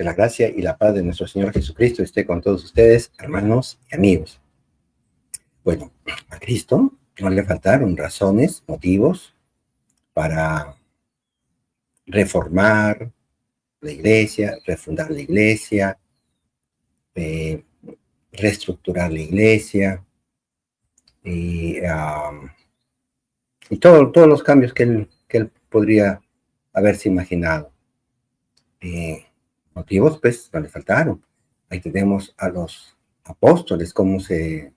la gracia y la paz de nuestro Señor Jesucristo esté con todos ustedes, hermanos y amigos. Bueno, a Cristo no le faltaron razones, motivos para reformar la iglesia, refundar la iglesia, reestructurar la iglesia y, todos los cambios que él podría haberse imaginado. Motivos, pues, no le faltaron. Ahí tenemos a los apóstoles, cómo se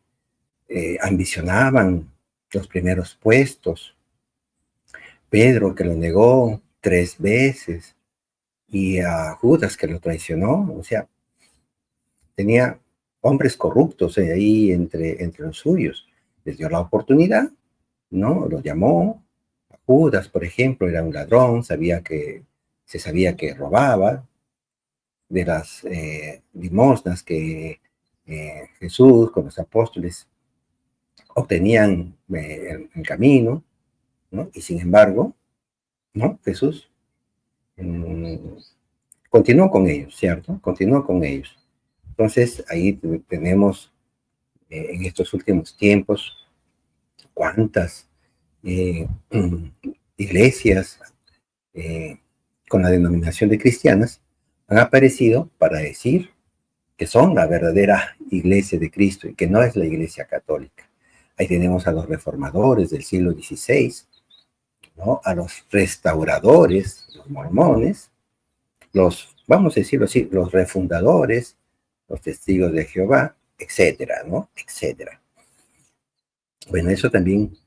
ambicionaban los primeros puestos. Pedro, que lo negó 3 veces, y a Judas, que lo traicionó. O sea, tenía hombres corruptos ahí entre los suyos. Les dio la oportunidad, ¿no? Lo llamó. A Judas, por ejemplo, era un ladrón, se sabía que robaba. De las limosnas que Jesús con los apóstoles obtenían en el camino, ¿no? Y sin embargo, ¿no? Jesús continuó con ellos, ¿cierto? Continuó con ellos. Entonces, ahí tenemos en estos últimos tiempos cuántas iglesias con la denominación de cristianas han aparecido para decir que son la verdadera iglesia de Cristo y que no es la iglesia católica. Ahí tenemos a los reformadores del siglo XVI, ¿no? A los restauradores, los mormones, vamos a decirlo así, los refundadores, los testigos de Jehová, etcétera, ¿no? Etcétera. Bueno, eso también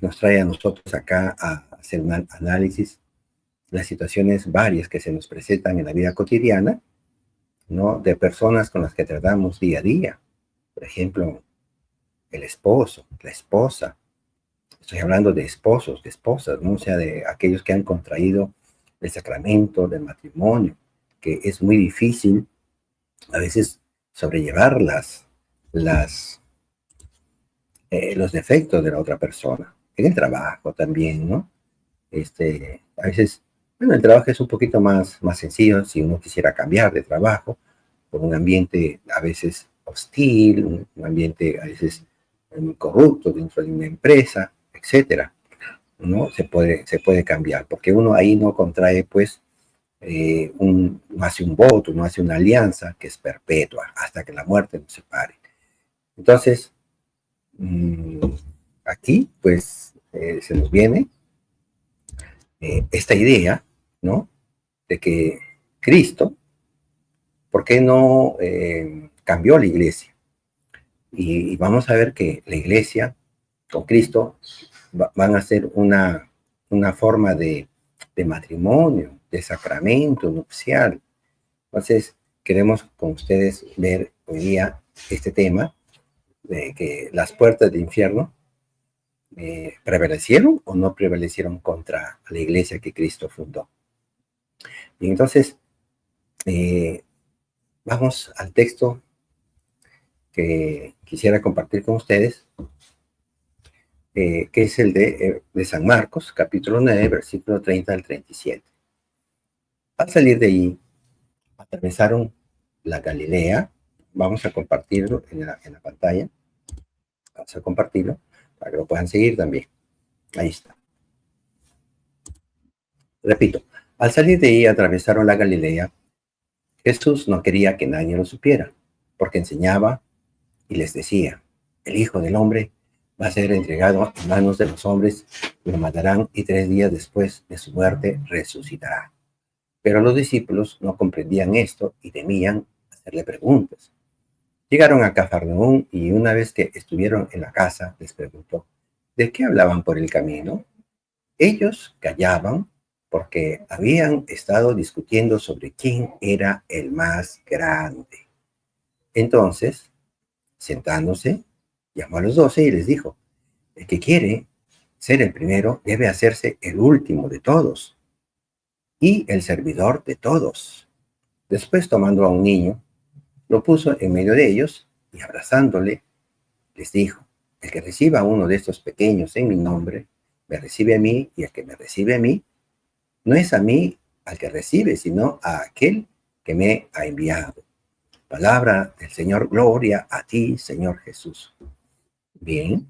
nos trae a nosotros acá a hacer un análisis de las situaciones varias que se nos presentan en la vida cotidiana, ¿no? De personas con las que tratamos día a día. Por ejemplo, el esposo, la esposa. Estoy hablando de esposos, de esposas, ¿no? O sea, de aquellos que han contraído el sacramento del matrimonio, que es muy difícil a veces sobrellevar los defectos de la otra persona. En el trabajo también, ¿no? A veces, bueno, el trabajo es un poquito más sencillo si uno quisiera cambiar de trabajo por un ambiente a veces hostil, un ambiente a veces corrupto dentro de una empresa, etcétera, ¿no? Se puede cambiar, porque uno ahí no contrae, pues, no hace un voto, no hace una alianza que es perpetua hasta que la muerte nos separe. Entonces, aquí, pues, se nos viene esta idea, ¿no? De que Cristo, ¿por qué no cambió la iglesia? Y vamos a ver que la iglesia con Cristo van a ser una forma de matrimonio, de sacramento nupcial. Entonces, queremos con ustedes ver hoy día este tema de que las puertas del infierno prevalecieron o no prevalecieron contra la iglesia que Cristo fundó. Y entonces, vamos al texto que quisiera compartir con ustedes, que es el de San Marcos, capítulo 9, versículo 30 al 37. Al salir de allí, atravesaron la Galilea. Vamos a compartirlo en la pantalla. Vamos a compartirlo para que lo puedan seguir también. Ahí está. Repito, al salir de ahí atravesaron la Galilea. Jesús no quería que nadie lo supiera, porque enseñaba y les decía: el Hijo del Hombre va a ser entregado en manos de los hombres, lo matarán y 3 días después de su muerte resucitará. Pero los discípulos no comprendían esto y temían hacerle preguntas. Llegaron a Cafarnaúm y una vez que estuvieron en la casa les preguntó: ¿de qué hablaban por el camino? Ellos callaban porque habían estado discutiendo sobre quién era el más grande. Entonces, sentándose, llamó a los 12 y les dijo: el que quiere ser el primero debe hacerse el último de todos y el servidor de todos. Después, tomando a un niño, lo puso en medio de ellos y abrazándole, les dijo: el que reciba a uno de estos pequeños en mi nombre, me recibe a mí, y el que me recibe a mí, no es a mí al que recibe, sino a aquel que me ha enviado. Palabra del Señor, gloria a ti, Señor Jesús. Bien,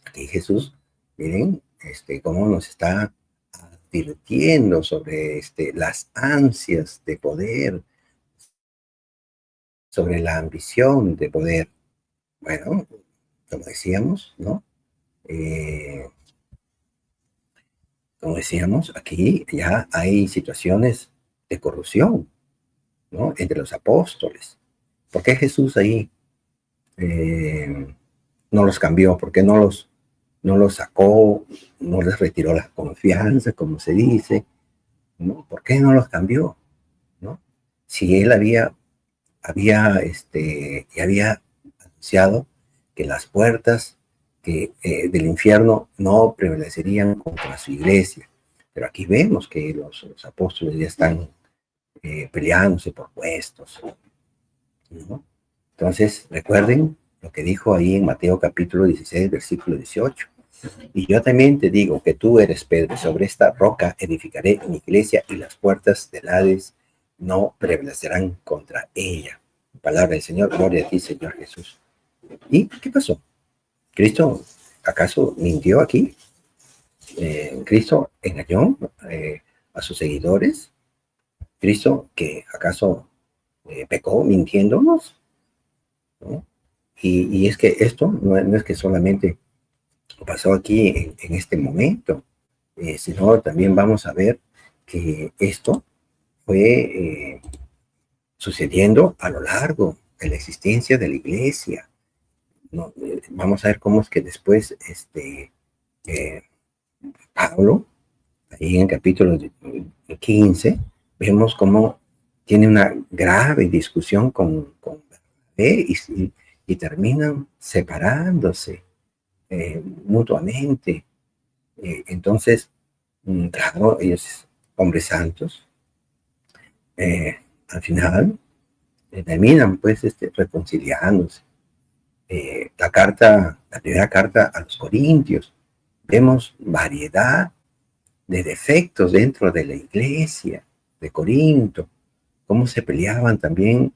aquí Jesús, miren, cómo nos está advirtiendo sobre las ansias de poder, sobre la ambición de poder. Bueno, como decíamos, ¿no? Eh, Como decíamos, aquí ya hay situaciones de corrupción, ¿no? Entre los apóstoles. ¿Por qué Jesús ahí no los cambió? ¿Por qué no los sacó, no les retiró la confianza, como se dice? ¿No? ¿Por qué no los cambió? ¿No? Si él ya había anunciado que las puertas del infierno no prevalecerían contra su iglesia. Pero aquí vemos que los apóstoles ya están peleándose por puestos, ¿no? Entonces, recuerden lo que dijo ahí en Mateo capítulo 16, versículo 18. Y yo también te digo que tú eres Pedro, sobre esta roca edificaré mi iglesia y las puertas del Hades no prevalecerán contra ella. Palabra del Señor, gloria a ti, Señor Jesús. ¿Y qué pasó? ¿Cristo acaso mintió aquí? ¿Cristo engañó a sus seguidores? ¿Cristo que acaso pecó mintiéndonos? ¿No? Y es que esto no es que solamente pasó aquí en este momento, sino también vamos a ver que esto fue sucediendo a lo largo de la existencia de la iglesia, ¿no? Vamos a ver cómo es que después eh, Pablo, ahí en el capítulo 15, vemos cómo tiene una grave discusión con Bernabé y terminan separándose mutuamente. Entonces, claro, ellos, hombres santos, al final terminan pues reconciliándose. La primera carta a los Corintios, vemos variedad de defectos dentro de la iglesia de Corinto, cómo se peleaban también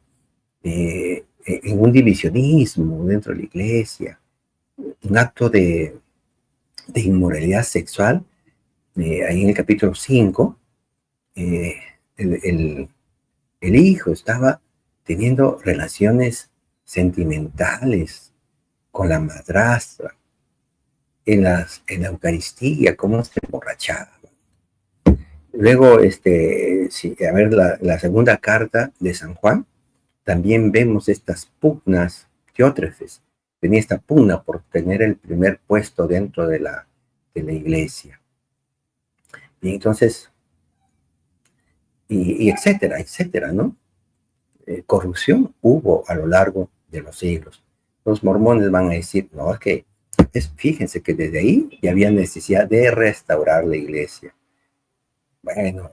en un divisionismo dentro de la iglesia, un acto de inmoralidad sexual. Ahí en el capítulo 5, eh, el, el, el hijo estaba teniendo relaciones sentimentales con la madrastra en la Eucaristía, cómo se emborrachaba. Luego, a ver, la segunda carta de San Juan, también vemos estas pugnas. Diótrefes tenía esta pugna por tener el primer puesto dentro de la iglesia. Y entonces, y etcétera, etcétera, ¿no? Corrupción hubo a lo largo de los siglos. Los mormones van a decir, no, es que fíjense que desde ahí ya había necesidad de restaurar la iglesia. Bueno,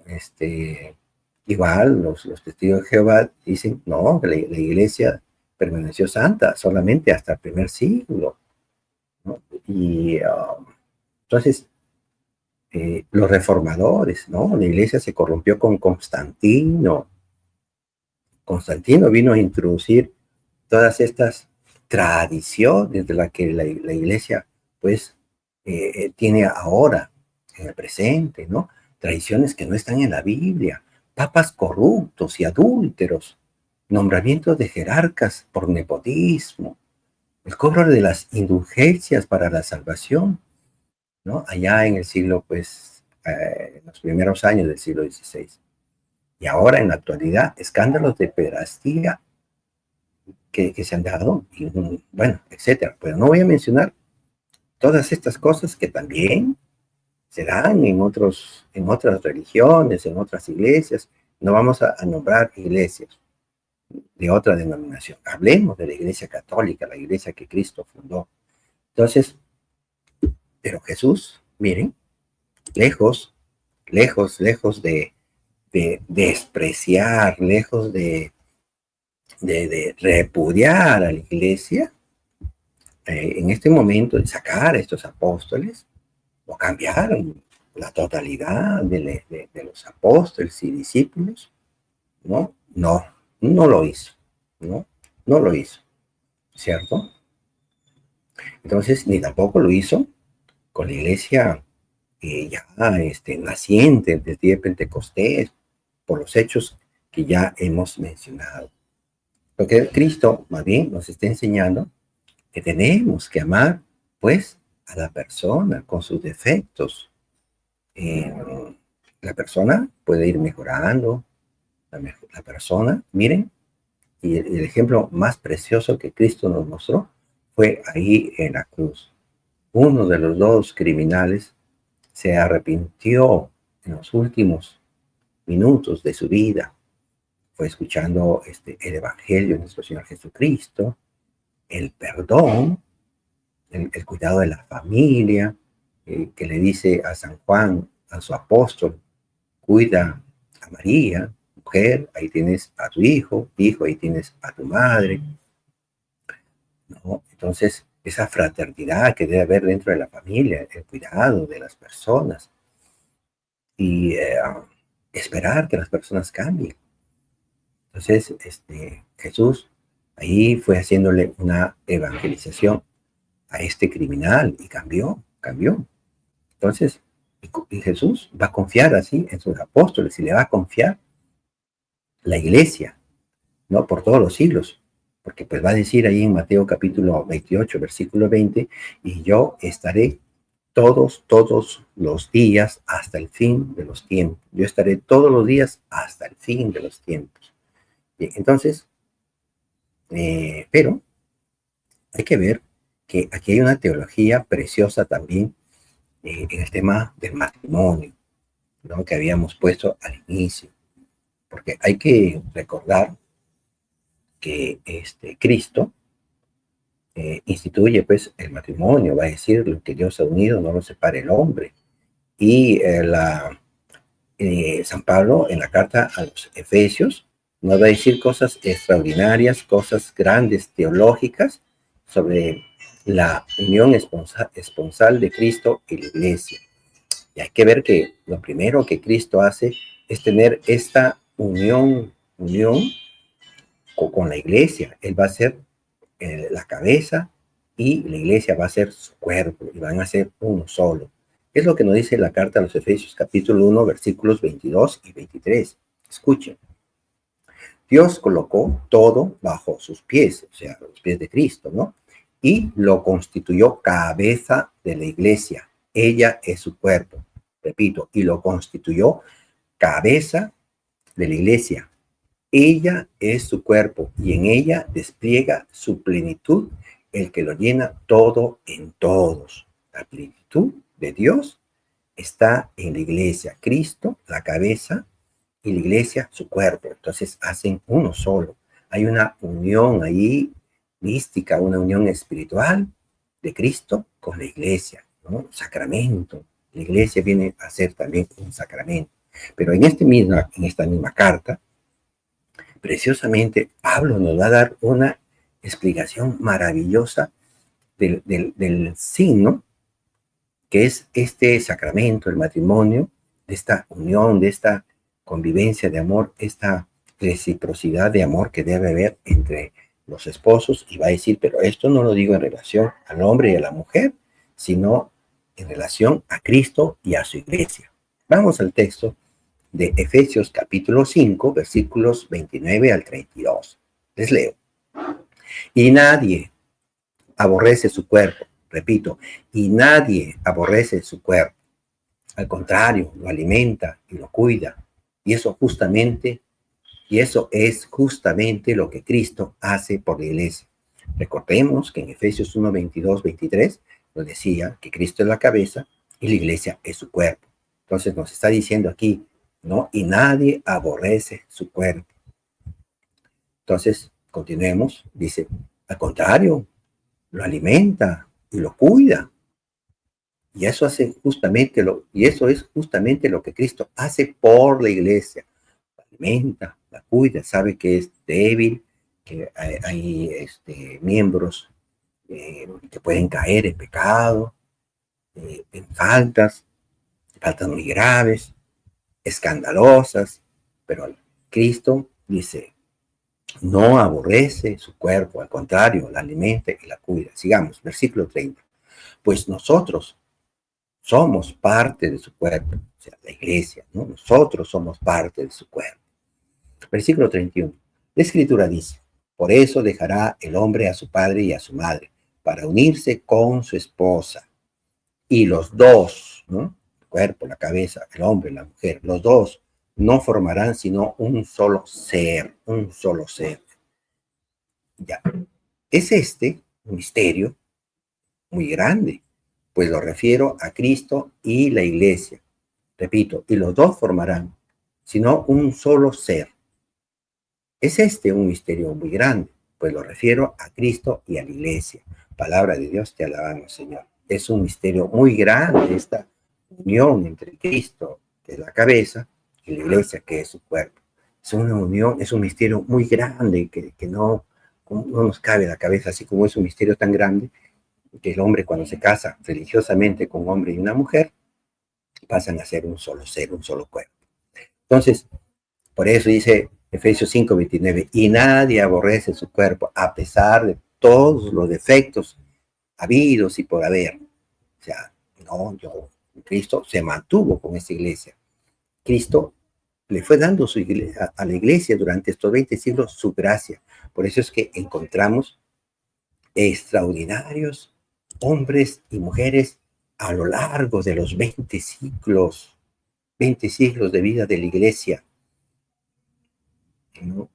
igual los testigos de Jehová dicen, no, que la iglesia permaneció santa solamente hasta el primer siglo, ¿no? Y entonces, los reformadores, ¿no? La iglesia se corrompió con Constantino. Constantino vino a introducir todas estas tradiciones de las que la iglesia, pues, tiene ahora, en el presente, ¿no? Tradiciones que no están en la Biblia, papas corruptos y adúlteros, nombramientos de jerarcas por nepotismo, el cobro de las indulgencias para la salvación, ¿no? Allá en el siglo, pues, en los primeros años del siglo XVI. Y ahora, en la actualidad, escándalos de pederastía que se han dado, y, bueno, etcétera. Pero no voy a mencionar todas estas cosas que también se dan en otras religiones, en otras iglesias. No vamos a nombrar iglesias de otra denominación. Hablemos de la iglesia católica, la iglesia que Cristo fundó. Entonces, pero Jesús, miren, lejos, lejos, lejos de despreciar, lejos de repudiar a la iglesia, en este momento de sacar a estos apóstoles, o cambiaron la totalidad de los apóstoles y discípulos, ¿no? No, no lo hizo, ¿no? No lo hizo, ¿cierto? Entonces, ni tampoco lo hizo con la iglesia ya naciente del día de Pentecostés, por los hechos que ya hemos mencionado. Lo que Cristo más bien nos está enseñando que tenemos que amar, pues, a la persona con sus defectos. Eh, la persona puede ir mejorando, la persona, miren, y el ejemplo más precioso que Cristo nos mostró fue ahí en la cruz. Uno de los dos criminales se arrepintió en los últimos minutos de su vida. Fue escuchando el Evangelio de nuestro Señor Jesucristo, el perdón, el cuidado de la familia, que le dice a San Juan, a su apóstol, cuida a María, mujer, ahí tienes a tu hijo, ahí tienes a tu madre, ¿no? Entonces, esa fraternidad que debe haber dentro de la familia, el cuidado de las personas y esperar que las personas cambien. Entonces, Jesús ahí fue haciéndole una evangelización a este criminal y cambió. Entonces, y Jesús va a confiar así en sus apóstoles y le va a confiar la iglesia, ¿no? Por todos los siglos. Porque pues va a decir ahí en Mateo capítulo 28, versículo 20, y yo estaré todos los días hasta el fin de los tiempos. Yo estaré todos los días hasta el fin de los tiempos. Bien, entonces, pero hay que ver que aquí hay una teología preciosa también en el tema del matrimonio, ¿no? Que habíamos puesto al inicio. Porque hay que recordar que Cristo instituye pues el matrimonio, va a decir lo que Dios ha unido, no lo separe el hombre. Y San Pablo en la carta a los Efesios nos va a decir cosas extraordinarias, cosas grandes teológicas sobre la unión esponsal de Cristo y la iglesia. Y hay que ver que lo primero que Cristo hace es tener esta unión con la iglesia. Él va a ser la cabeza y la iglesia va a ser su cuerpo y van a ser uno solo. Es lo que nos dice la carta a los Efesios capítulo 1 versículos 22 y 23. Escuchen. Dios colocó todo bajo sus pies, o sea, los pies de Cristo, ¿no? Y lo constituyó cabeza de la iglesia. Ella es su cuerpo. Repito, y lo constituyó cabeza de la iglesia. Ella es su cuerpo y en ella despliega su plenitud, el que lo llena todo en todos. La plenitud de Dios está en la iglesia. Cristo, la cabeza, y la iglesia, su cuerpo. Entonces hacen uno solo. Hay una unión ahí mística, una unión espiritual de Cristo con la iglesia, ¿no? Sacramento. La iglesia viene a ser también un sacramento. Pero en esta misma carta, preciosamente, Pablo nos va a dar una explicación maravillosa del signo que es este sacramento, el matrimonio, de esta unión, de esta convivencia de amor, esta reciprocidad de amor que debe haber entre los esposos. Y va a decir, pero esto no lo digo en relación al hombre y a la mujer, sino en relación a Cristo y a su iglesia. Vamos al texto de Efesios capítulo 5, versículos 29 al 32. Les leo. Y nadie aborrece su cuerpo, repito, y nadie aborrece su cuerpo. Al contrario, lo alimenta y lo cuida. Y eso es justamente lo que Cristo hace por la iglesia. Recordemos que en Efesios 1, 22, 23 nos decía que Cristo es la cabeza y la iglesia es su cuerpo. Entonces nos está diciendo aquí, ¿no? Y nadie aborrece su cuerpo. Entonces, continuemos, dice, al contrario, lo alimenta y lo cuida. Y eso es justamente lo que Cristo hace por la iglesia. La alimenta, la cuida, sabe que es débil, que hay miembros que pueden caer en pecado, en faltas muy graves, escandalosas, pero Cristo Dice, no aborrece su cuerpo, al contrario, la alimenta y la cuida. Sigamos, versículo 30. Pues nosotros somos parte de su cuerpo, o sea, la iglesia, ¿no? Nosotros somos parte de su cuerpo. Versículo 31. La escritura dice, por eso dejará el hombre a su padre y a su madre, para unirse con su esposa. Y los dos, ¿no? El cuerpo, la cabeza, el hombre, la mujer, los dos no formarán sino un solo ser, un solo ser. Ya. Es este un misterio muy grande, pues lo refiero a Cristo y la iglesia. Repito, y los dos formarán, sino un solo ser. Es este un misterio muy grande, pues lo refiero a Cristo y a la iglesia. Palabra de Dios, te alabamos, Señor. Es un misterio muy grande esta unión entre Cristo, que es la cabeza, y la iglesia, que es su cuerpo. Es una unión, es un misterio muy grande que no nos cabe en la cabeza, así como es un misterio tan grande que el hombre cuando se casa religiosamente con un hombre y una mujer, pasan a ser un solo ser, un solo cuerpo. Entonces, por eso dice Efesios 5:29, y nadie aborrece su cuerpo a pesar de todos los defectos habidos y por haber. O sea, Cristo se mantuvo con esta iglesia. Cristo le fue dando a la iglesia durante estos 20 siglos su gracia. Por eso es que encontramos extraordinarios hombres y mujeres a lo largo de los 20 siglos de vida de la iglesia, ¿no?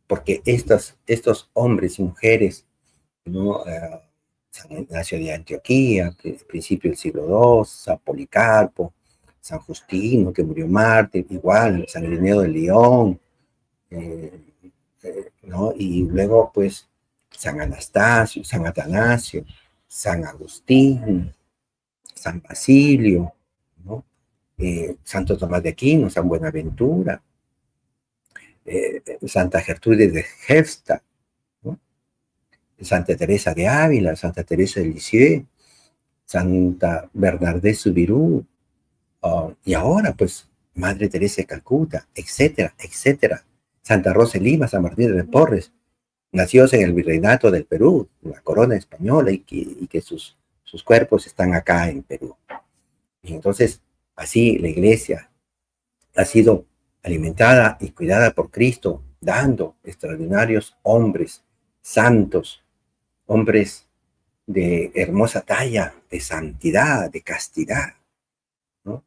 Porque estos hombres y mujeres, ¿no? San Ignacio de Antioquía, principio del siglo II, San Policarpo, San Justino, que murió mártir, igual, San Ireneo de León, ¿no? Y luego, pues, San Anastasio, San Atanasio, San Agustín, San Basilio, ¿no? Santo Tomás de Aquino, San Buenaventura, Santa Gertrudis de Gesta, ¿no? Santa Teresa de Ávila, Santa Teresa de Lisieux, Santa Bernadette Soubirous, y ahora pues Madre Teresa de Calcuta, etcétera, etcétera. Santa Rosa de Lima, San Martín de Porres, nacidos en el virreinato del Perú, la corona española, y que sus cuerpos están acá en Perú. Y entonces, así la iglesia ha sido alimentada y cuidada por Cristo, dando extraordinarios hombres santos, hombres de hermosa talla, de santidad, de castidad, ¿no?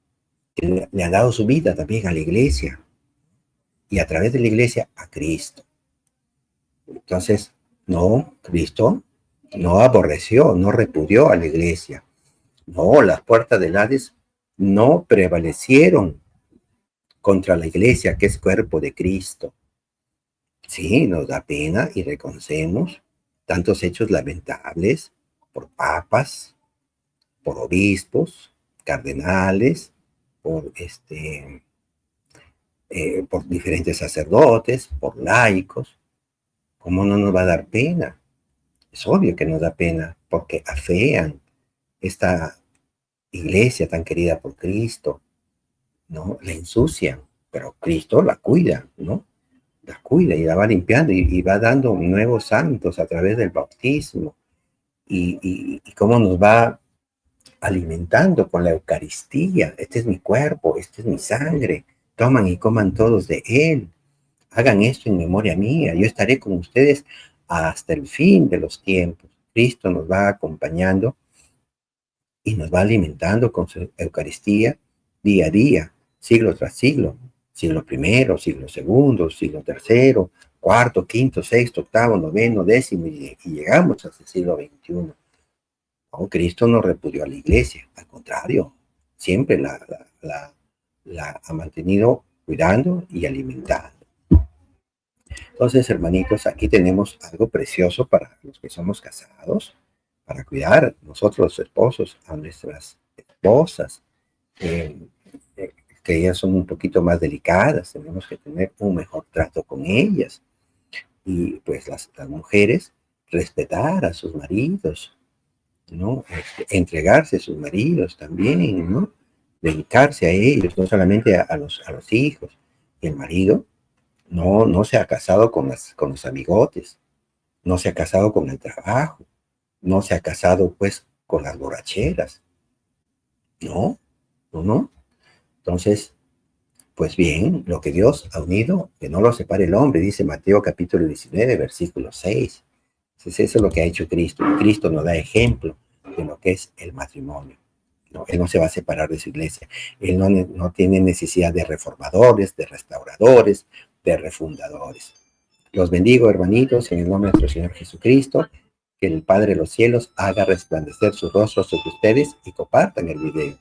Que le han dado su vida también a la iglesia y a través de la iglesia a Cristo. Entonces, Cristo no aborreció, no repudió a la iglesia. No, las puertas del Hades no prevalecieron contra la iglesia, que es cuerpo de Cristo. Sí, nos da pena y reconocemos tantos hechos lamentables por papas, por obispos, cardenales, por diferentes sacerdotes, por laicos. ¿Cómo no nos va a dar pena? Es obvio que nos da pena porque afean esta iglesia tan querida por Cristo, ¿no? La ensucian, pero Cristo la cuida, ¿no? La cuida y la va limpiando y va dando nuevos santos a través del bautismo y cómo nos va alimentando con la Eucaristía. Este es mi cuerpo, este es mi sangre. Toman y coman todos de él. Hagan esto en memoria mía. Yo estaré con ustedes hasta el fin de los tiempos. Cristo nos va acompañando y nos va alimentando con su Eucaristía día a día, siglo tras siglo. Siglo primero, siglo segundo, siglo tercero, cuarto, quinto, sexto, octavo, noveno, décimo, y llegamos hasta el siglo XXI. No, Cristo no repudió a la iglesia, al contrario, siempre la ha mantenido cuidando y alimentando. Entonces, hermanitos, aquí tenemos algo precioso para los que somos casados, para cuidar nosotros los esposos a nuestras esposas, que ellas son un poquito más delicadas, tenemos que tener un mejor trato con ellas. Y pues las mujeres respetar a sus maridos, ¿no? Entregarse a sus maridos también, ¿no? Dedicarse a ellos, no solamente a los hijos. Y el marido, No se ha casado con los amigotes, no se ha casado con el trabajo, no se ha casado pues con las borracheras. No, no. Entonces, pues bien, lo que Dios ha unido, que no lo separe el hombre, dice Mateo capítulo 19, versículo 6. Entonces, eso es lo que ha hecho Cristo. Cristo nos da ejemplo de lo que es el matrimonio. No, él no se va a separar de su iglesia. Él no tiene necesidad de reformadores, de restauradores, de refundadores. Los bendigo, hermanitos, en el nombre de nuestro Señor Jesucristo. Que el Padre de los cielos haga resplandecer su rostro sobre ustedes y compartan el video.